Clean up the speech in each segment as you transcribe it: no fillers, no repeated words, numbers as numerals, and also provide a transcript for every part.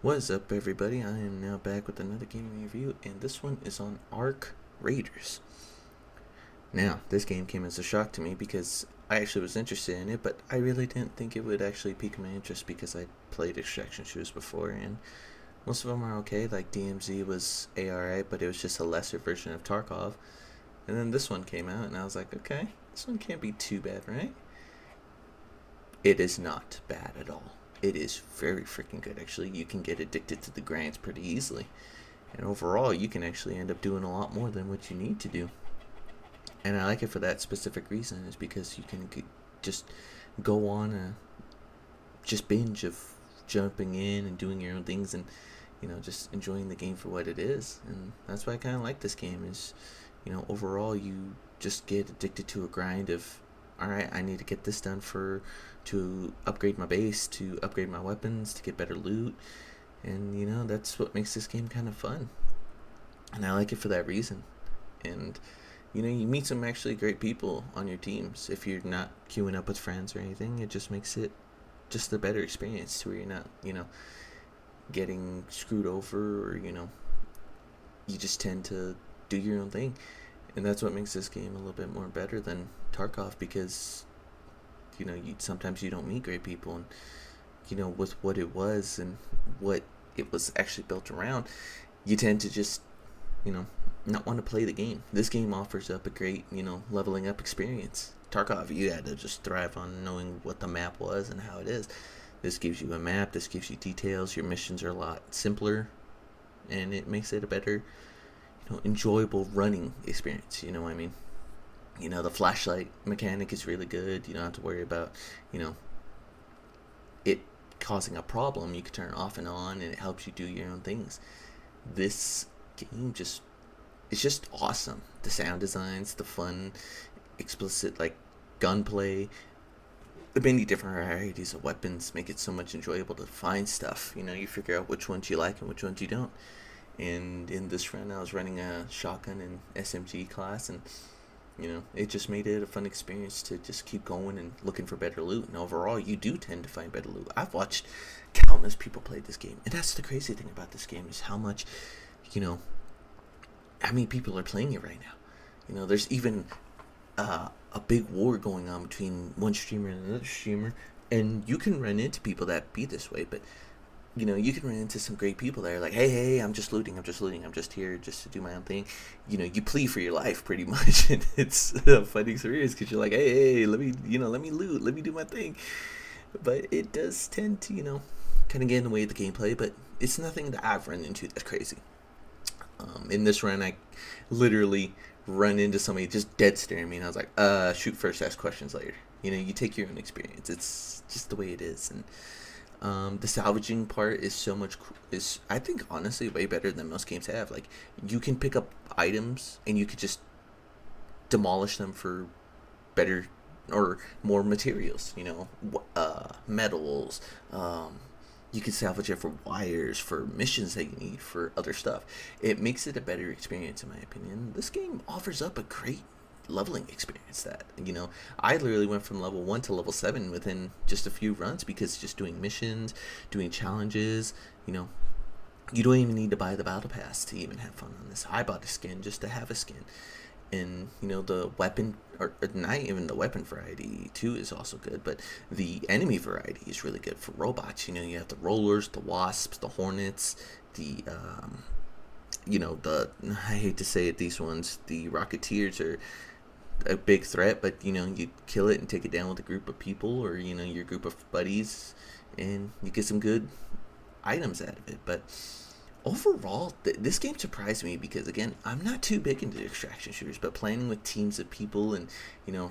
What's up, everybody? I am now back with another gaming review, and this one is on Arc Raiders. Now, this game came as a shock to me because I actually was interested in it, but I really didn't think it would actually pique my interest because I played extraction shooters before, and most of them are okay. Like DMZ was alright, but it was just a lesser version of Tarkov. And then this one came out, and I was like, okay, this one can't be too bad, right? It is not bad at all. It is very freaking good, actually. You can get addicted to the grinds pretty easily. And overall, you can actually end up doing a lot more than what you need to do. And I like it for that specific reason, is because you can just go on a just binge of jumping in and doing your own things and just enjoying the game for what it is. And that's why I kind of like this game is, overall you just get addicted to a grind of, all right, I need to get this done to upgrade my base, to upgrade my weapons, to get better loot. And that's what makes this game kind of fun, and I like it for that reason. And you meet some actually great people on your teams. If you're not queuing up with friends or anything, it just makes it just a better experience to where you're not getting screwed over, or you just tend to do your own thing. And that's what makes this game a little bit more better than Tarkov, because sometimes you don't meet great people. And with what it was and what it was actually built around, you tend to just not want to play the game. This game offers up a great leveling up experience. Tarkov, you had to just thrive on knowing what the map was and how it is. This gives you a map, this gives you details, your missions are a lot simpler, and it makes it a better enjoyable running experience. What I mean? The flashlight mechanic is really good. You don't have to worry about it causing a problem. You can turn it off and on, and it helps you do your own things. This game it's just awesome. The sound designs, the fun, explicit gunplay, the many different varieties of weapons make it so much enjoyable to find stuff. You figure out which ones you like and which ones you don't. And in this run, I was running a shotgun and SMG class, and it just made it a fun experience to just keep going and looking for better loot. And overall, you do tend to find better loot. I've watched countless people play this game, and that's the crazy thing about this game, is how much, how many people are playing it right now. There's even a big war going on between one streamer and another streamer, and you can run into people that be this way, but you can run into some great people that are like, hey, I'm just looting, I'm just here just to do my own thing. You plead for your life pretty much, and it's a fun experience because you're like, hey, let me loot, let me do my thing. But it does tend to, kind of get in the way of the gameplay, but it's nothing that I've run into that's crazy. In this run, I literally run into somebody just dead staring me, and I was like, shoot first, ask questions later. You take your own experience. It's just the way it is. And the salvaging part is is, I think, honestly way better than most games have. Like, you can pick up items and you could just demolish them for better or more materials. Metals. You can salvage it for wires, for missions that you need, for other stuff. It makes it a better experience, in my opinion. This game offers up a great leveling experience that I literally went from level 1 to level 7 within just a few runs, because just doing missions, doing challenges, you don't even need to buy the battle pass to even have fun on this. I bought a skin just to have a skin. And the weapon, or not even the weapon variety too, is also good, but the enemy variety is really good for robots. You have the rollers, the wasps, the hornets, the the, I hate to say it, these ones, the rocketeers are a big threat, but you kill it and take it down with a group of people, or your group of buddies, and you get some good items out of it. But overall, this game surprised me because, again, I'm not too big into extraction shooters, but playing with teams of people and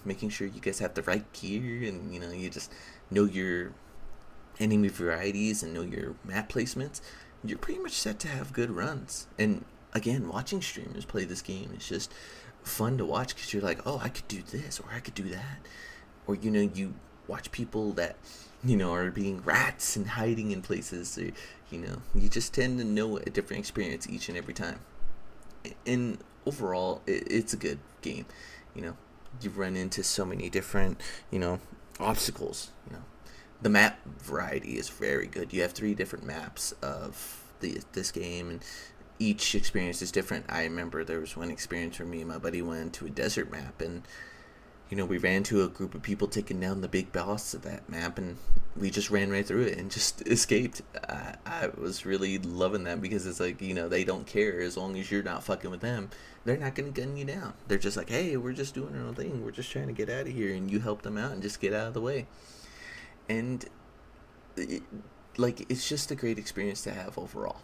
making sure you guys have the right gear, and you just know your enemy varieties and know your map placements, you're pretty much set to have good runs. And again, watching streamers play this game is just fun to watch, because you're like, oh, I could do this, or I could do that. Or you watch people that are being rats and hiding in places. Or, you just tend to know a different experience each and every time. And overall, it's a good game. You run into so many different obstacles. The map variety is very good. You have 3 different maps of this game, and each experience is different. I remember there was one experience where me and my buddy went to a desert map, and we ran to a group of people taking down the big boss of that map, and we just ran right through it and just escaped. I was really loving that because it's like, they don't care as long as you're not fucking with them. They're not going to gun you down. They're just like, hey, we're just doing our own thing. We're just trying to get out of here, and you help them out and just get out of the way. And, it, it's just a great experience to have overall.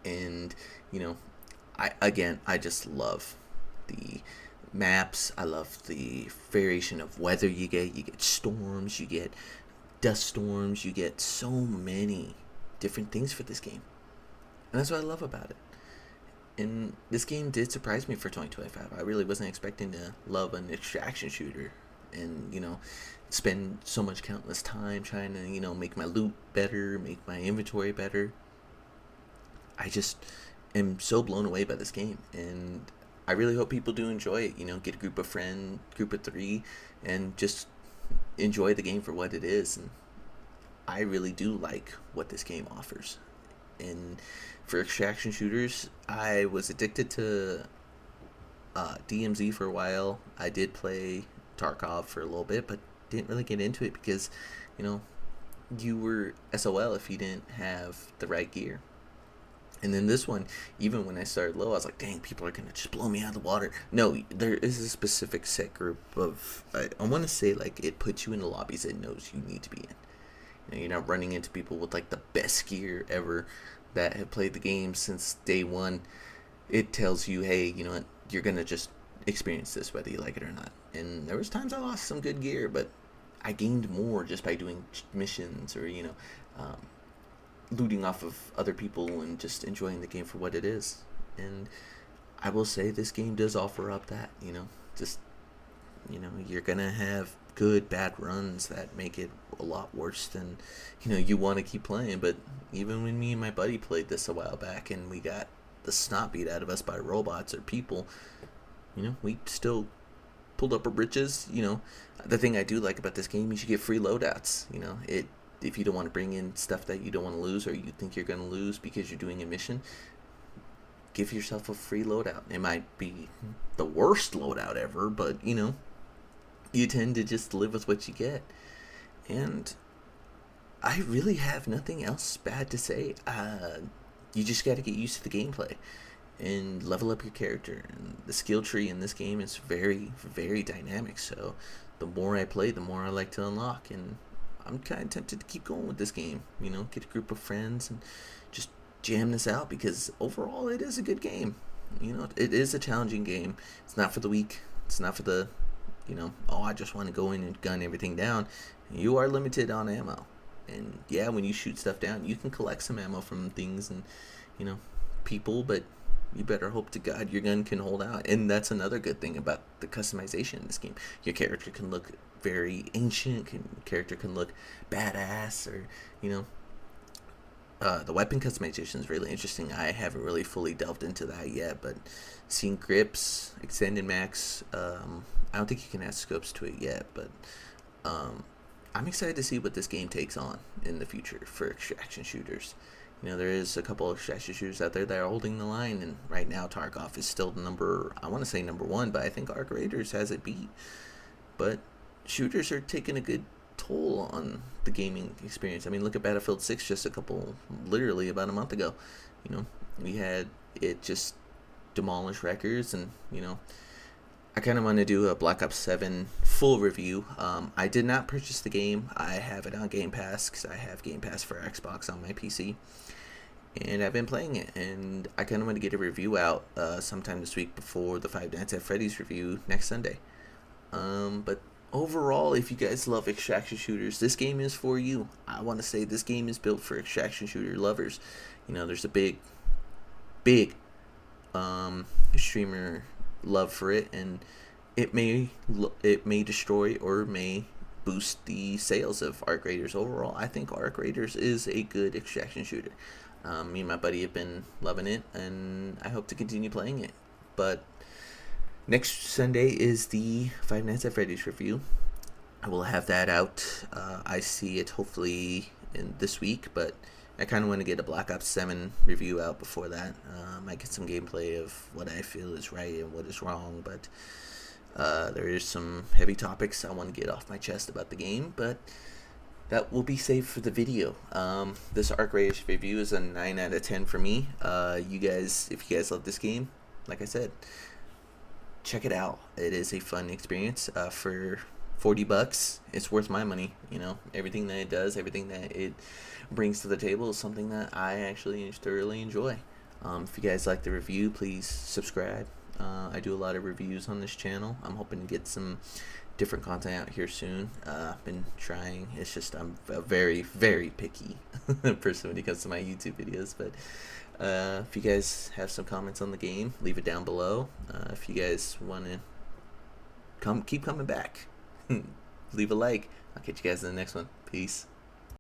And, you know, I just love the maps. I love the variation of weather you get. You get storms, you get dust storms, you get so many different things for this game. And that's what I love about it. And this game did surprise me for 2025. I really wasn't expecting to love an extraction shooter and, spend so much countless time trying to, make my loot better, make my inventory better. I just am so blown away by this game, and I really hope people do enjoy it. Get a group of 3, and just enjoy the game for what it is. And I really do like what this game offers. And for extraction shooters, I was addicted to DMZ for a while. I did play Tarkov for a little bit, but didn't really get into it because, you were SOL if you didn't have the right gear. And then this one, even when I started low, I was like, dang, people are going to just blow me out of the water. No, there is a specific set group of, I want to say, it puts you in the lobbies it knows you need to be in. You're not running into people with, the best gear ever that have played the game since day one. It tells you, hey, you know what, you're going to just experience this whether you like it or not. And there was times I lost some good gear, but I gained more just by doing missions or, looting off of other people and just enjoying the game for what it is. And I will say this game does offer up that, just, you're going to have good, bad runs that make it a lot worse than, you want to keep playing. But even when me and my buddy played this a while back and we got the snot beat out of us by robots or people, we still pulled up our britches. The thing I do like about this game is you get free loadouts. If you don't want to bring in stuff that you don't want to lose or you think you're going to lose because you're doing a mission, give yourself a free loadout. It might be the worst loadout ever, but, you tend to just live with what you get. And I really have nothing else bad to say. You just got to get used to the gameplay and level up your character. And the skill tree in this game is very, very dynamic. So the more I play, the more I like to unlock. And I'm kind of tempted to keep going with this game. Get a group of friends and just jam this out because overall it is a good game. It is a challenging game. It's not for the weak. It's not for the, I just want to go in and gun everything down. You are limited on ammo. And yeah, when you shoot stuff down, you can collect some ammo from things and, people, but you better hope to God your gun can hold out. And that's another good thing about the customization in this game. Your character can look very ancient, character can look badass, or, the weapon customization is really interesting. I haven't really fully delved into that yet, but seeing grips, extended max, I don't think you can add scopes to it yet, but I'm excited to see what this game takes on in the future for extraction shooters. There is a couple of extraction shooters out there that are holding the line, and right now Tarkov is still number 1, but I think Arc Raiders has it beat. But shooters are taking a good toll on the gaming experience. I mean, look at Battlefield 6 just literally about a month ago. We had it just demolish records, and, I kind of want to do a Black Ops 7 full review. I did not purchase the game. I have it on Game Pass because I have Game Pass for Xbox on my PC. And I've been playing it, and I kind of want to get a review out sometime this week before the Five Nights at Freddy's review next Sunday. But overall, if you guys love extraction shooters, this game is for you. I want to say this game is built for extraction shooter lovers. There's a big streamer love for it, and it may destroy or may boost the sales of Arc Raiders. Overall, I think Arc Raiders is a good extraction shooter. Me and my buddy have been loving it, and I hope to continue playing it. But next Sunday is the Five Nights at Freddy's review. I will have that out. I see it hopefully in this week, but I kind of want to get a Black Ops 7 review out before that. Might get some gameplay of what I feel is right and what is wrong, but there is some heavy topics I want to get off my chest about the game, but that will be saved for the video. This Arc Raiders review is a 9 out of 10 for me. You guys, if you guys love this game, like I said, check it out. It is a fun experience. For $40, it's worth my money. You know, everything that it does, everything that it brings to the table is something that I actually thoroughly enjoy. If you guys like the review, please subscribe. I do a lot of reviews on this channel. I'm hoping to get some different content out here soon. I've been trying. It's just I'm a very, very picky person when it comes to my YouTube videos. But if you guys have some comments on the game, leave it down below. If you guys want to keep coming back, leave a like. I'll catch you guys in the next one. Peace.